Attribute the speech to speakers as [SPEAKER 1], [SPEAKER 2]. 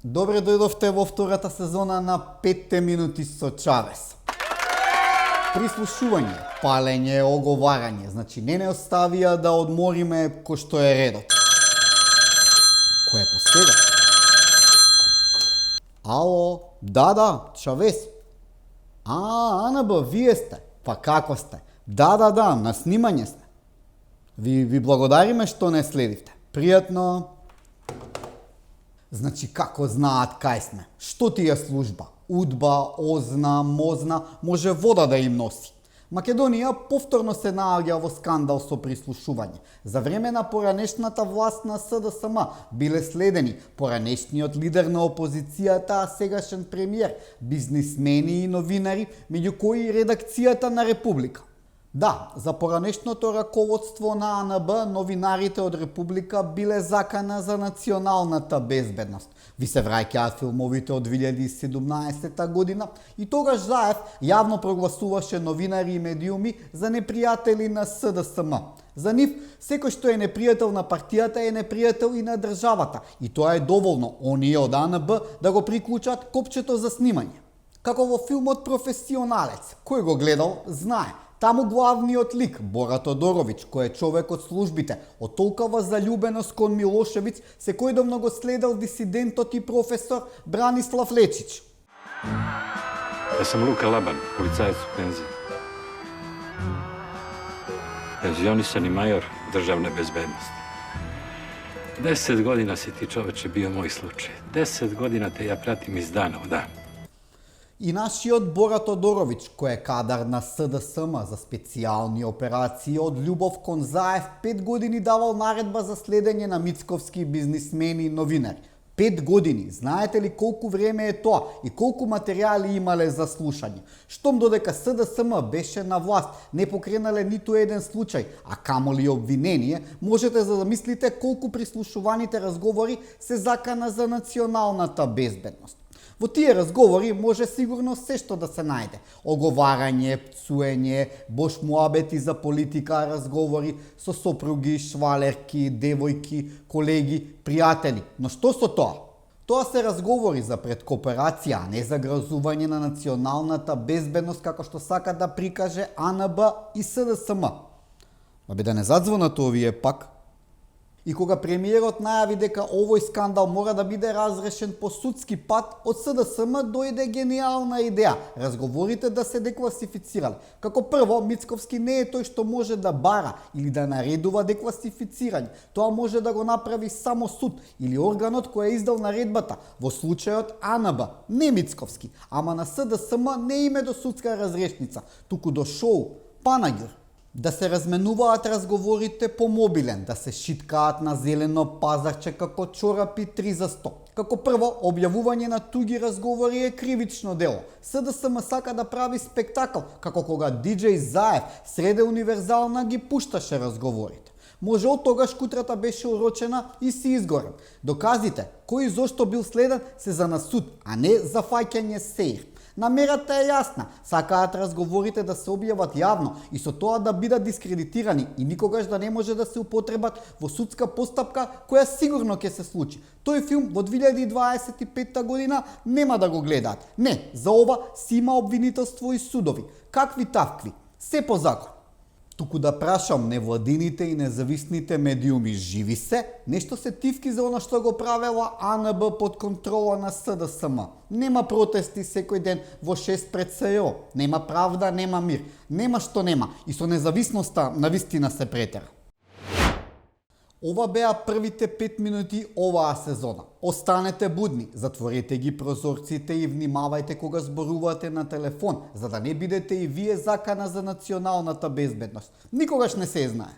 [SPEAKER 1] Добре дојдовте во втората сезона на 5 минути со Чавес. Прислушување, палење, оговарање, значи не оставија да одмориме кој што е редот. Кој е по сега? Ало, да, Чавес. АНБ, вие сте. Па како сте? Да, на снимање сте. Ви благодариме што не следивте. Пријатно. Значи, како знаат кај сме? Што ти е служба? УДБА, ОЗНА, МОЗНА, може вода да им носи. Македонија повторно се наоѓа во скандал со прислушување. За време на поранешната власт на СДСМ биле следени поранешниот лидер на опозицијата, а сегашен премиер, бизнисмени и новинари, меѓу кои и редакцијата на Република. Да, за поранешното раководство на АНБ, новинарите од Република биле закана за националната безбедност. Ви се враќаат филмовите од 2017 година и тогаш Заев јавно прогласуваше новинари и медиуми за непријатели на СДСМ. За нив, секој што е непријател на партијата е непријател и на државата. И тоа е доволно, оние од АНБ, да го приклучат копчето за снимање. Како во филмот Професионалец, кој го гледал, знае. Таму главниот лик, Бора Тодоровиќ, кој е човек од службите, од толкова заљубеност кон Милошевиќ, секојдовно го следел дисидентот и професор Бранислав Лечич.
[SPEAKER 2] Ја сам Лука Лабан, полицаец у пензии. Пензионисани мајор државне безбедности. 10 година си ти, човече, био мој случај. 10 година те ја пратим из дана у дан.
[SPEAKER 1] И нашиот Бора Тодоровиќ, кој е кадар на СДСМ за специјални операции, од љубов кон Заев 5 години давал наредба за следење на мицковски бизнисмени и новинари. 5 години. Знаете ли колку време е тоа и колку материјали имале за слушање? Штом додека СДСМ беше на власт, не покренале ниту еден случај, а камоли обвинение, можете да замислите колку прислушуваните разговори се закана за националната безбедност. Во тие разговори може сигурно се што да се најде. Оговарање, пцуење, бош муабети за политика, разговори со сопруги, швалерки, девојки, колеги, пријатели. Но што со тоа? Тоа се разговори за предкооперација, а не за грозување на националната безбедност како што сака да прикаже АНБ и СДСМ. Да не задзвонат овие пак? И кога премиерот најави дека овој скандал мора да биде разрешен по судски пат, од СДСМ дојде гениална идеја – разговорите да се декласифицирале. Како прво, Мицковски не е тој што може да бара или да наредува декласифицирање. Тоа може да го направи само суд или органот кој е издал наредбата, во случајот АНБ, не Мицковски, ама на СДСМ не име до судска разрешница, туку до шоу, панаѓур. Да се разменуваат разговорите по мобилен, да се шиткаат на зелено пазарче како чорапи 3 за 100. Како прво, објавување на туги разговори е кривично дело. СДСМ сака да прави спектакл, како кога диџеј Заев среде универзална ги пушташе разговорите. Може од тогаш кутрата беше урочена и си изгорен. Доказите, кој и зошто бил следен, се за на суд, а не за фаќање сеир. Намерата е јасна, сакаат разговорите да се објават јавно и со тоа да бидат дискредитирани и никогаш да не може да се употребат во судска постапка која сигурно ќе се случи. Тој филм во 2025 година нема да го гледаат. Не, за ова си има обвинителство и судови. Какви тавкви? Се по закон. Туку да прашам невладините и независните медиуми, живи се? Нешто се тивки за оно што го правела АНБ под контрола на СДСМ. Нема протести секој ден во 6 пред СЈО. Нема правда, нема мир. Нема што нема. И со независноста навистина се претера. Ова беа првите 5 минути оваа сезона. Останете будни, затворете ги прозорците и внимавајте кога зборувате на телефон, за да не бидете и вие закана за националната безбедност. Никогаш не се знае.